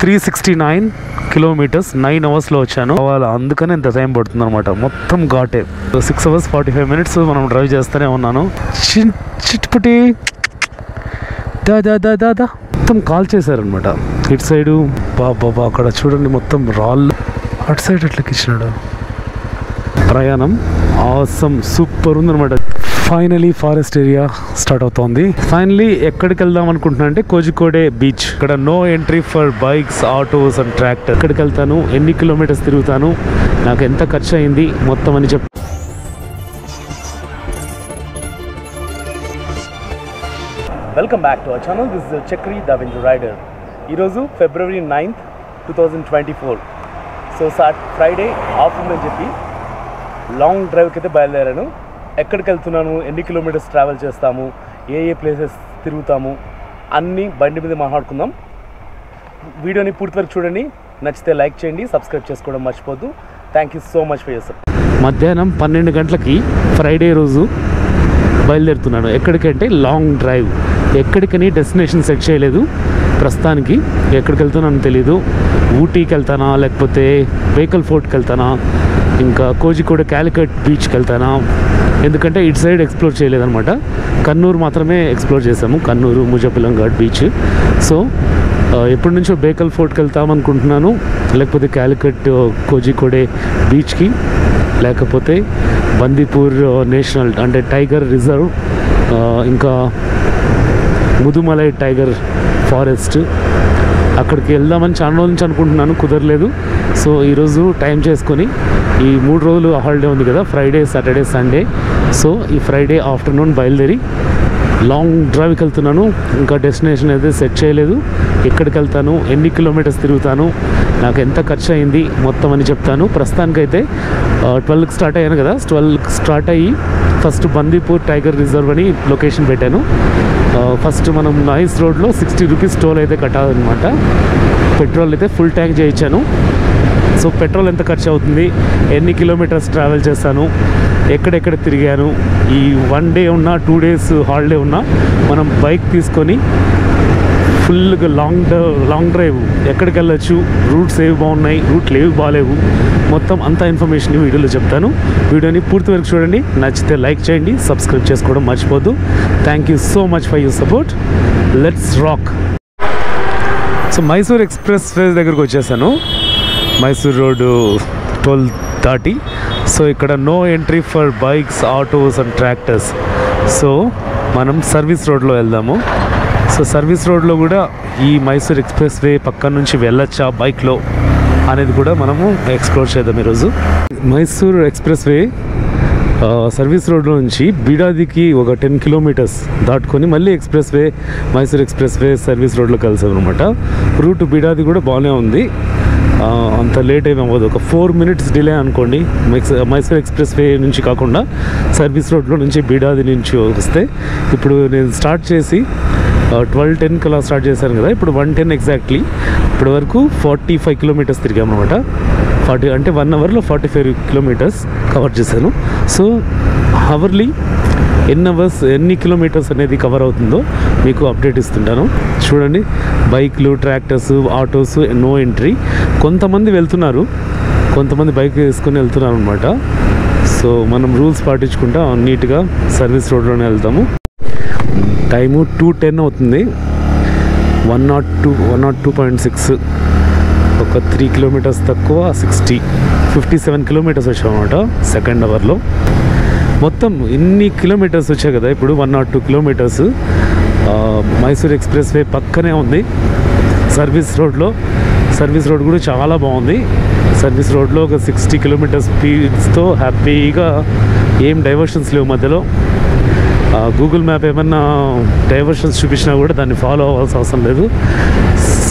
369 kilometres 9 అవర్స్లో వచ్చాను. అందుకని ఇంత టైం పడుతుంది అనమాట. మొత్తం ఘాటే. 6 hours 45 minutes మనం డ్రైవ్ చేస్తూనే ఉన్నాను. చిట్పటి దా మొత్తం కాల్ చేశారనమాట. ఇటు సైడు బాబా అక్కడ చూడండి మొత్తం రాళ్ళు. అటు సైడ్ ఎట్లకి ఇచ్చినాడు. ప్రయాణం ఆసమ్ సూపర్ ఉందనమాట. ఫైనలీ ఫారెస్ట్ ఏరియా స్టార్ట్ అవుతోంది. ఫైనలీ ఎక్కడికి వెళ్దాం అనుకుంటున్నా అంటే కోజికోడే బీచ్. ఇక్కడ no entry for bikes, autos and tractor. ఎక్కడికి వెళ్తాను, ఎన్ని కిలోమీటర్స్ తిరుగుతాను, నాకు ఎంత ఖర్చు అయింది మొత్తం అని చెప్పి. Welcome back to our channel. This is Chakri the winter rider. ఈరోజు February 9th, 2024. So Friday off ఉందని చెప్పి లాంగ్ డ్రైవ్కి అయితే బయలుదేరాను. ఎక్కడికి వెళ్తున్నాను, ఎన్ని కిలోమీటర్స్ ట్రావెల్ చేస్తాము, ఏ ప్లేసెస్ తిరుగుతాము అన్నీ బండి మీద మాట్లాడుకుందాం. వీడియోని పూర్తి వరకు చూడండి. నచ్చితే లైక్ చేయండి, సబ్స్క్రైబ్ చేసుకోవడం మర్చిపోద్దు. Thank you so much for your support. మధ్యాహ్నం 12 గంటలకి ఫ్రైడే రోజు బయలుదేరుతున్నాను. ఎక్కడికంటే లాంగ్ డ్రైవ్. ఎక్కడికని డెస్టినేషన్ సెట్ చేయలేదు ప్రస్తుతానికి. ఎక్కడికి వెళ్తున్నానో తెలీదు. ఊటీకి వెళ్తానా, లేకపోతే బేకల్ ఫోర్ట్కి వెళ్తానా, ఇంకా కోజికోడ క్యాలికట్ బీచ్కి వెళ్తానా. ఎందుకంటే ఇటు సైడ్ ఎక్స్ప్లోర్ చేయలేదన్నమాట. కన్నూరు మాత్రమే ఎక్స్ప్లోర్ చేసాము. కన్నూరు, ముజపిలంఘాట్ బీచ్. సో ఎప్పటి నుంచో బేకల్ ఫోర్ట్కి వెళ్తామనుకుంటున్నాను, లేకపోతే క్యాలికట్ కోజికోడే బీచ్కి, లేకపోతే బందీపూర్ నేషనల్ అంటే టైగర్ రిజర్వ్, ఇంకా ముదుమలై టైగర్ ఫారెస్ట్ అక్కడికి వెళ్దామని చాలా రోజుల నుంచి అనుకుంటున్నాను, కుదరలేదు. సో ఈరోజు టైం చేసుకొని ఈ 3 రోజులు హాలిడే ఉంది కదా, ఫ్రైడే, సాటర్డే, సండే. సో ఈ ఫ్రైడే ఆఫ్టర్నూన్ బయలుదేరి లాంగ్ డ్రైవ్కి వెళ్తున్నాను. ఇంకా డెస్టినేషన్ అయితే సెట్ చేయలేదు. ఎక్కడికి వెళ్తాను, ఎన్ని కిలోమీటర్స్ తిరుగుతాను, నాకు ఎంత ఖర్చు అయింది మొత్తం అని చెప్తాను. ప్రస్తుతానికైతే 12కి స్టార్ట్ అయ్యాను కదా. 12కి స్టార్ట్ అయ్యి ఫస్ట్ బందీపూర్ టైగర్ రిజర్వ్ అని లొకేషన్ పెట్టాను. ఫస్ట్ మనం నాయిస్ రోడ్లో 60 రూపీస్ టోల్ అయితే కట్టాలన్నమాట. పెట్రోల్ అయితే ఫుల్ ట్యాంక్ చేయించాను. సో పెట్రోల్ ఎంత ఖర్చు అవుతుంది, ఎన్ని కిలోమీటర్స్ ట్రావెల్ చేస్తాను, ఎక్కడెక్కడ తిరిగాను, ఈ 1 డే ఉన్నా 2 days హాలిడే ఉన్నా మనం బైక్ తీసుకొని ఫుల్గా లాంగ్ డ్రైవ్ ఎక్కడికి వెళ్ళచ్చు, రూట్స్ ఏవి బాగున్నాయి, రూట్లు ఏవి బాగాలేవు, మొత్తం అంతా ఇన్ఫర్మేషన్ వీడియోలో చెప్తాను. వీడియోని పూర్తి వరకు చూడండి. నచ్చితే లైక్ చేయండి, సబ్స్క్రైబ్ చేసుకోవడం మర్చిపోద్దు. Thank you so much for your support. Let's rock. So Mysore expressway దగ్గరకు వచ్చేసాను. మైసూర్ రోడ్డు టోల్ దాటి. సో ఇక్కడ no entry for bikes, autos and tractors. So మనం సర్వీస్ రోడ్లో వెళ్దాము. సో సర్వీస్ రోడ్లో కూడా ఈ మైసూర్ ఎక్స్ప్రెస్ వే పక్కన నుంచి వెళ్ళొచ్చా బైక్లో అనేది కూడా మనము ఎక్స్ప్లోర్ చేద్దాం ఈరోజు. మైసూర్ ఎక్స్ప్రెస్ వే సర్వీస్ రోడ్లో నుంచి బీడాదికి ఒక 10 kilometers దాటుకొని మళ్ళీ express way, Mysore express way service రోడ్లో కలిసాం అనమాట. రూట్ బీడాది కూడా బాగానే ఉంది, అంత లేట్ ఏమి అవ్వదు. ఒక 4 minutes డిలే అనుకోండి. మైసూర్ ఎక్స్ప్రెస్ వే నుంచి కాకుండా సర్వీస్ రోడ్లో నుంచి బీడాది నుంచి వస్తే. ఇప్పుడు నేను స్టార్ట్ చేసి 12:10 కలా స్టార్ట్ చేశాను కదా. ఇప్పుడు 1:10 ఎగ్జాక్ట్లీ. ఇప్పటి వరకు 45 kilometers తిరిగాము అనమాట. 40 అంటే 1 hourలో 45 kilometers కవర్ చేశాను. సో అవర్లీ ఎన్ని కిలోమీటర్స్ అనేది కవర్ అవుతుందో మీకు అప్డేట్ ఇస్తుంటాను. చూడండి, బైక్లు, ట్రాక్టర్స్, ఆటోస్ నో ఎంట్రీ. కొంతమంది వెళ్తున్నారు, కొంతమంది బైక్ వేసుకొని వెళ్తున్నారు అనమాట. సో మనం రూల్స్ పాటించుకుంటా నీట్గా సర్వీస్ రోడ్లోనే వెళ్తాము. టైము 2:10 అవుతుంది. 102.6, ఒక 3 kilometers తక్కువ 57 kilometers వచ్చామన్నమాట సెకండ్ అవర్లో. మొత్తం ఇన్ని కిలోమీటర్స్ వచ్చాయి కదా. ఇప్పుడు 102 kilometers. మైసూర్ ఎక్స్ప్రెస్ వే పక్కనే ఉంది సర్వీస్ రోడ్లో. సర్వీస్ రోడ్ కూడా చాలా బాగుంది. సర్వీస్ రోడ్లో ఒక 60 kilometers స్పీడ్స్తో హ్యాపీగా, ఏం డైవర్షన్స్ లేవు మధ్యలో. గూగుల్ మ్యాప్ ఏమన్నా డైవర్షన్స్ చూపించినా కూడా దాన్ని ఫాలో అవ్వాల్సిన అవసరం లేదు.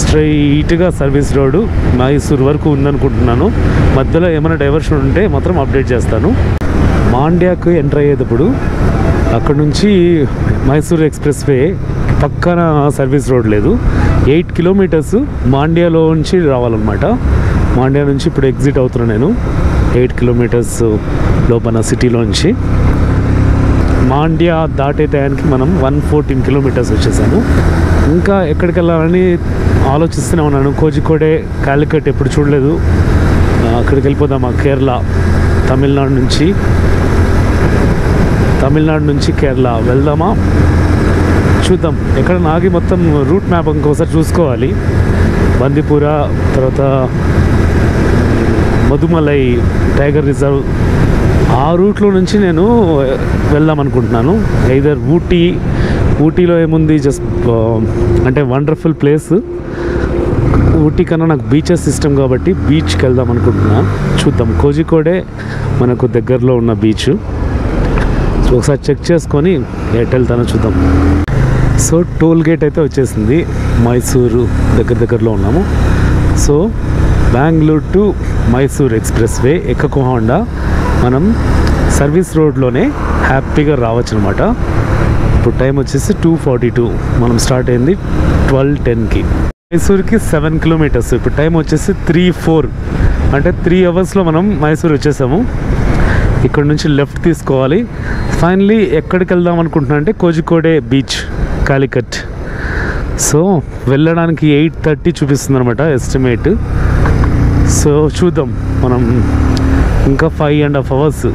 స్ట్రైట్గా సర్వీస్ రోడ్డు మైసూర్ వరకు ఉందనుకుంటున్నాను. మధ్యలో ఏమైనా డైవర్షన్ ఉంటే మాత్రం అప్డేట్ చేస్తాను. మాండ్యాకు ఎంటర్ అయ్యేటప్పుడు అక్కడ నుంచి మైసూర్ ఎక్స్ప్రెస్ వే పక్కన సర్వీస్ రోడ్ లేదు. 8 kilometers మాండ్యాలో నుంచి రావాలన్నమాట. మాండ్యా నుంచి ఇప్పుడు ఎగ్జిట్ అవుతున్నాను నేను 8 kilometers లోపల సిటీలో నుంచి. మాండ్యా దాటే టయానికి మనం 114 కిలోమీటర్స్ వచ్చేసాము. ఇంకా ఎక్కడికి వెళ్ళాలని ఆలోచిస్తూనే ఉన్నాను. కోజికోడే, కాలికట్ ఎప్పుడు చూడలేదు. అక్కడికి వెళ్ళిపోదామా? కేరళ, తమిళనాడు నుంచి కేరళ వెళ్దామా? చూద్దాం. ఎక్కడ నాగి మొత్తం రూట్ మ్యాప్ ఇంకోసారి చూసుకోవాలి. బందిపుర, తర్వాత మధుమలై టైగర్ రిజర్వ్, ఆ రూట్లో నుంచి నేను వెళ్దాం అనుకుంటున్నాను. ఎయిదర్ ఊటీలో ఏముంది, జస్ట్ అంటే వండర్ఫుల్ ప్లేస్. ఊటీ కన్నా నాకు బీచెస్ ఇష్టం కాబట్టి బీచ్కి వెళ్దాం అనుకుంటున్నా. చూద్దాం. కోజికోడే మనకు దగ్గరలో ఉన్న బీచ్. సో ఒకసారి చెక్ చేసుకొని ఎటు వెళ్తానో చూద్దాం. సో టోల్ గేట్ అయితే వచ్చేసింది. మైసూరు దగ్గరలో ఉన్నాము. So Bengaluru to Mysore expressway ఎక్కకుండా మనం సర్వీస్ రోడ్లోనే హ్యాపీగా రావచ్చు అనమాట. ఇప్పుడు టైం వచ్చేసి 2:42. మనం స్టార్ట్ అయింది 12:10కి. మైసూర్కి 7 కిలోమీటర్స్. ఇప్పుడు టైం వచ్చేసి 3:04. అంటే 3 అవర్స్లో మనం మైసూర్ వచ్చేసాము. ఇక్కడ నుంచి లెఫ్ట్ తీసుకోవాలి. ఫైనలీ ఎక్కడికి వెళ్దాం అనుకుంటున్నా అంటే కోజికోడే బీచ్, కాలికట్. సో వెళ్ళడానికి 8:30 చూపిస్తుంది అనమాట ఎస్టిమేట్. సో చూద్దాం. మనం ఇంకా 5.5 అవర్స్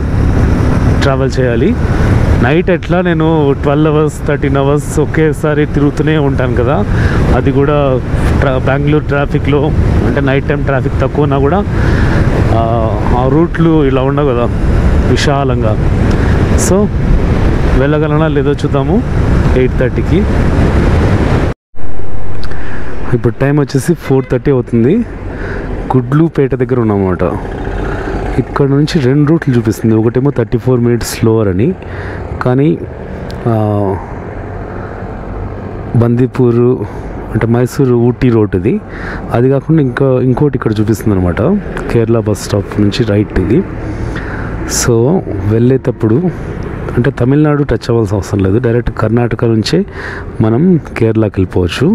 ట్రావెల్ చేయాలి. నైట్ ఎట్లా నేను 12 అవర్స్ 13 అవర్స్ ఒకేసారి తిరుగుతూనే ఉంటాను కదా. అది కూడా బెంగళూరు ట్రాఫిక్లో, అంటే నైట్ టైం ట్రాఫిక్ తక్కువ ఉన్నా కూడా ఆ రూట్లు ఇలా ఉండవు కదా విశాలంగా. సో వెళ్ళగలనా లేదో చూద్దాము 8:30కి. ఇప్పుడు టైం వచ్చేసి 4:30 అవుతుంది. గుడ్లూపేట దగ్గర ఉన్నామన్నమాట. ఇక్కడ నుంచి 2 రూట్లు చూపిస్తుంది. ఒకటేమో 34 మినిట్స్ స్లోవర్ అని, కానీ బందిపూరు అంటే మైసూరు ఊటీ రోడ్ ఇది. అది కాకుండా ఇంకోటి ఇక్కడ చూపిస్తుంది అనమాట. కేరళ బస్ స్టాప్ నుంచి రైట్ ఇది. సో వెళ్ళేటప్పుడు అంటే తమిళనాడు టచ్ అవ్వాల్సిన అవసరం లేదు. డైరెక్ట్ కర్ణాటక నుంచే మనం కేరళకి వెళ్ళిపోవచ్చు.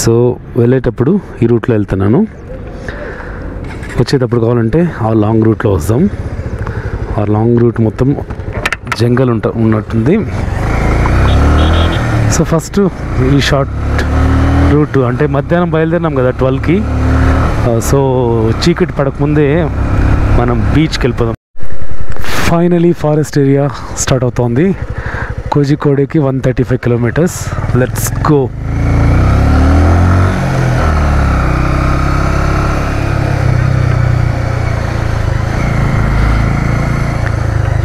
సో వెళ్ళేటప్పుడు ఈ రూట్లో వెళ్తున్నాను. వచ్చేటప్పుడు కావాలంటే ఆ లాంగ్ రూట్లో వస్తాం. ఆ లాంగ్ రూట్ మొత్తం జంగల్ ఉన్నట్టుంది. సో ఫస్ట్ ఈ షార్ట్ రూట్ అంటే మధ్యాహ్నం బయలుదేరినాం కదా 12కి. సో చీకటి పడకముందే మనం బీచ్కి వెళ్ళిపోదాం. ఫైనలీ ఫారెస్ట్ ఏరియా స్టార్ట్ అవుతోంది. కోజికోడేకి 135 kilometres. Let's go.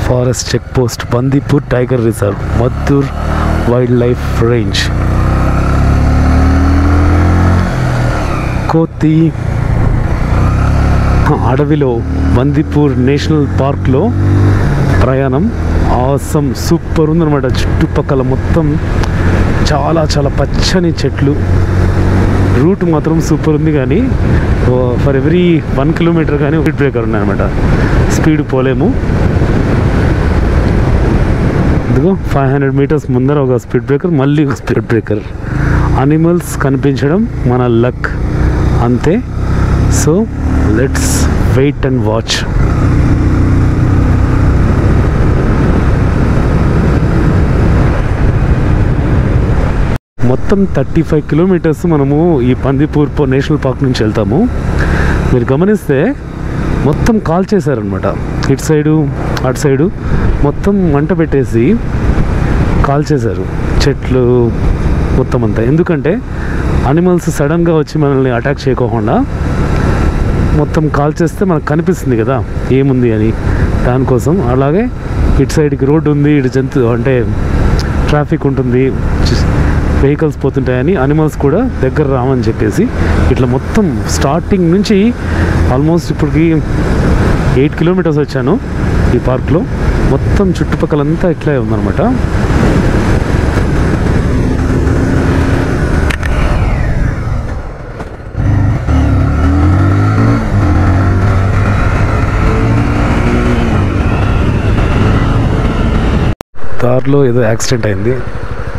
Forest check post, Bandipur tiger reserve, Maddur wildlife range. కోతి అడవిలో బందిపూర్ నేషనల్ పార్క్లో ప్రయాణం ఆసం సూపర్ ఉందన్నమాట. చుట్టుపక్కల మొత్తం చాలా చాలా పచ్చని చెట్లు. రూట్ మాత్రం సూపర్ ఉంది, కానీ ఫర్ ఎవ్రీ 1 కిలోమీటర్ కానీ స్పీడ్ బ్రేకర్ ఉన్నాయన్నమాట. స్పీడ్ పోలేము. ఇదిగో 500 మీటర్స్ ముందర ఒక స్పీడ్ బ్రేకర్, మళ్ళీ ఒక స్పీడ్ బ్రేకర్. అనిమల్స్ కనిపించడం మన లక్ అంతే. So let's wait and watch. మొత్తం 35 కిలోమీటర్స్ మనము ఈ బందిపూర్ నేషనల్ పార్క్ నుంచి వెళ్తాము. మీరు గమనిస్తే మొత్తం కాల్ చేశారనమాట. ఇటు సైడు అటు సైడు మొత్తం మంట పెట్టేసి కాల్ చేశారు చెట్లు మొత్తం అంతా. ఎందుకంటే అనిమల్స్ సడన్గా వచ్చి మనల్ని అటాక్ చేయకోకుండా మొత్తం కాల్ చేస్తే మనకు కనిపిస్తుంది కదా ఏముంది అని, దానికోసం. అలాగే ఇటు సైడ్కి రోడ్డు ఉంది, ఇటు అంటే ట్రాఫిక్ ఉంటుంది, వెహికల్స్ పోతుంటాయని అనిమల్స్ కూడా దగ్గర రామని చెప్పేసి ఇట్లా మొత్తం స్టార్టింగ్ నుంచి ఆల్మోస్ట్ ఇప్పటికి 8 కిలోమీటర్స్ వచ్చాను ఈ పార్క్లో. మొత్తం చుట్టుపక్కలంతా ఇట్లా ఉందన్నమాట. దారిలో ఏదో యాక్సిడెంట్ అయింది.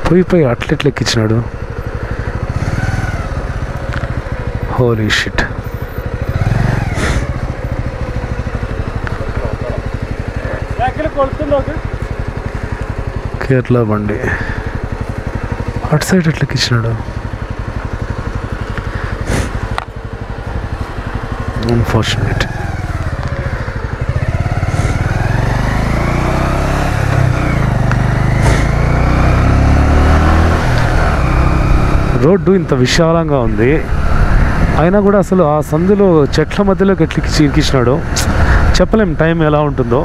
పోయి అట్లెట్లు ఎక్కించినాడు. Holy shit. కేరళ బండి అటు సైడ్ ఎట్లకి ఇచ్చినాడు. అన్ఫార్చునేట్. రోడ్డు ఇంత విశాలంగా ఉంది, అయినా కూడా అసలు ఆ సందులో చెట్ల మధ్యలోకి ఎట్లకి చీరికిచ్చినాడు చెప్పలేం టైం ఎలా ఉంటుందో.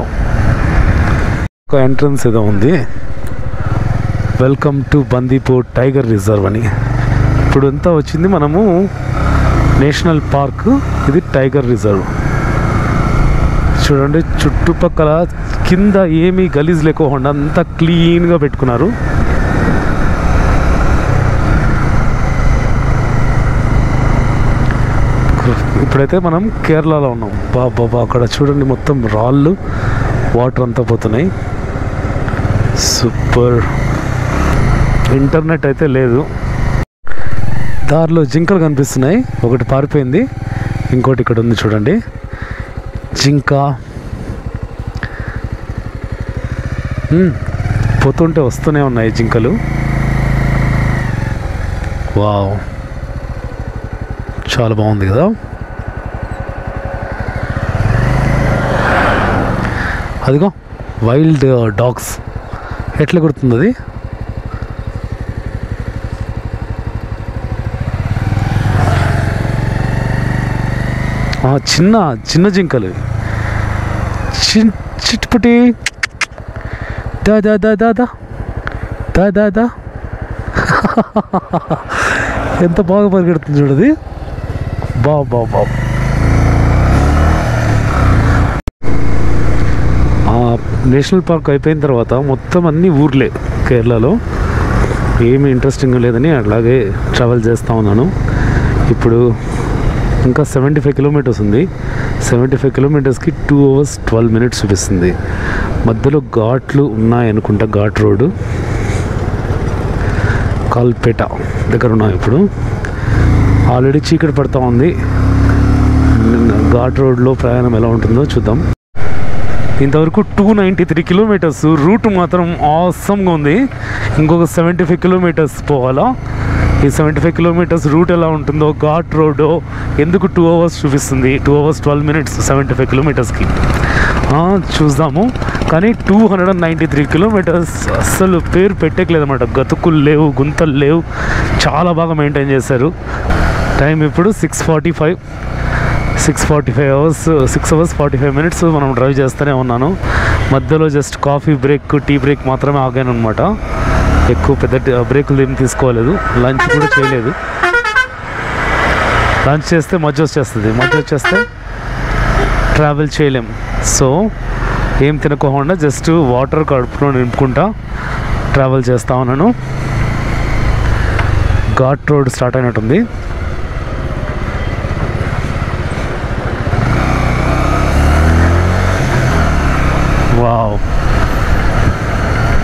ఒక ఎంట్రన్స్ ఏదో ఉంది, welcome to Bandipur tiger reserve అని. ఇప్పుడు అంతా వచ్చింది మనము నేషనల్ పార్క్, ఇది టైగర్ రిజర్వ్. చూడండి చుట్టుపక్కల కింద ఏమీ గలీజ్ లేకోకుండా అంతా క్లీన్గా పెట్టుకున్నారు. ఇప్పుడైతే మనం కేరళలో ఉన్నాం. బాబా అక్కడ చూడండి మొత్తం రాళ్ళు, వాటర్ అంతా పోతున్నాయి. సూపర్. ఇంటర్నెట్ అయితే లేదు. దారిలో జింకలు కనిపిస్తున్నాయి, ఒకటి పారిపోయింది, ఇంకోటి ఇక్కడ ఉంది చూడండి జింక. పోతుంటే వస్తూనే ఉన్నాయి జింకలు. వావ్, చాలా బాగుంది కదా. అదిగో వైల్డ్ డాగ్స్ ఎట్లా గుర్తుంది అది. చిన్న చిన్న జింకలు, చిట్పుటి దా దా దా దా దా దా దా దా. ఎంత బాగా పరిగెడుతుంది చూడది. బాబా నేషనల్ పార్క్ అయిపోయిన తర్వాత మొత్తం అన్ని ఊర్లే కేరళలో. ఏమి ఇంట్రెస్టింగ్ లేదని అలాగే ట్రావెల్ చేస్తూ ఉన్నాను. ఇప్పుడు ఇంకా 75 కిలోమీటర్స్ ఉంది. 75 కిలోమీటర్స్కి 2 hours 12 minutes చూపిస్తుంది. మధ్యలో ఘాట్లు ఉన్నాయనుకుంటా, ఘాట్ రోడ్డు కాల్పేట దగ్గర ఉన్నాం. ఇప్పుడు ఆల్రెడీ చీకటి పడుతూ ఉంది. ఘాట్ రోడ్లో ప్రయాణం ఎలా ఉంటుందో చూద్దాం. ఇంతవరకు 293 కిలోమీటర్స్, రూట్ మాత్రం ఆసమ్గా ఉంది. ఇంకొక 75 కిలోమీటర్స్ పోవాలా. ఈ 75 కిలోమీటర్స్ రూట్ ఎలా ఉంటుందో, ఘాట్ రోడ్డు ఎందుకు 2 hours చూపిస్తుంది, 2 hours 12 minutes 75 కిలోమీటర్స్కి చూద్దాము. కానీ 293 కిలోమీటర్స్ అస్సలు పేరు పెట్టేయలేదన్నమాట. గతుకులు లేవు, గుంతలు లేవు, చాలా బాగా మెయింటైన్ చేశారు. టైం ఇప్పుడు 6:45 hours, 6 hours 45 minutes మనం డ్రైవ్ చేస్తూనే ఉన్నాను. మధ్యలో just coffee break, tea break మాత్రమే ఆగాను అనమాట. ఎక్కువ పెద్ద బ్రేకులు ఏమి తీసుకోలేదు. లంచ్ కూడా చేయలేదు. లంచ్ చేస్తే మధ్య వచ్చేస్తే ట్రావెల్ చేయలేం. సో ఏం తినకోకుండా జస్ట్ వాటర్ కడుపులో నింపుకుంటా ట్రావెల్ చేస్తా ఉన్నాను. ఘాట్ రోడ్ స్టార్ట్ అయినట్టుంది. వావ్,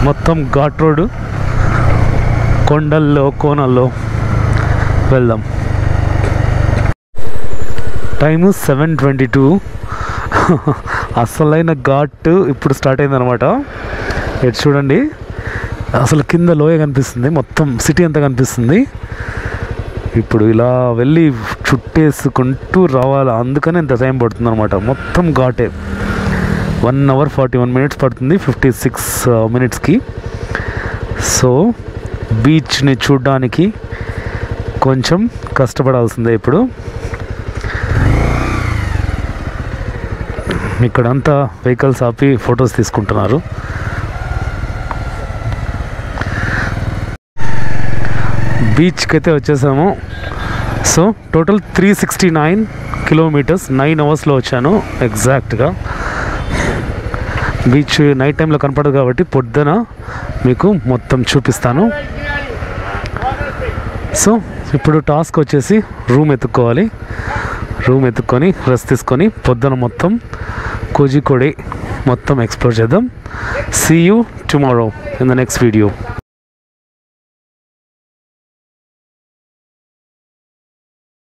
మొత్తం ఘాట్ రోడ్డు, కొండల్లో కోనల్లో వెళ్దాం. టైము 7:22. అసలైన ఘాట్ ఇప్పుడు స్టార్ట్ అయిందనమాట. ఇటు చూడండి, అసలు కింద లోయ కనిపిస్తుంది, మొత్తం సిటీ అంతా కనిపిస్తుంది. ఇప్పుడు ఇలా వెళ్ళి చుట్టేసుకుంటూ రావాలి, అందుకని ఇంత టైం పడుతుంది అనమాట. మొత్తం ఘాటే. 1 hour 41 minutes పడుతుంది 56 minutesకి. సో బీచ్ని చూడడానికి కొంచెం కష్టపడాల్సిందే. ఇప్పుడు ఇక్కడంతా వెహికల్స్ ఆపి ఫొటోస్ తీసుకుంటున్నారు. బీచ్కి అయితే వచ్చేసాము. సో టోటల్ 369 కిలోమీటర్స్ 9 hours వచ్చాను ఎగ్జాక్ట్గా. బీచ్ నైట్ టైంలో కనపడదు కాబట్టి పొద్దున మీకు మొత్తం చూపిస్తాను. సో ఇప్పుడు టాస్క్ వచ్చేసి రూమ్ ఎత్తుక్కోవాలి. రూమ్ ఎత్తుక్కొని రెస్ట్ తీసుకొని పొద్దున మొత్తం కోజికోడే మొత్తం ఎక్స్ప్లోర్ చేద్దాం. See you tomorrow in the next video.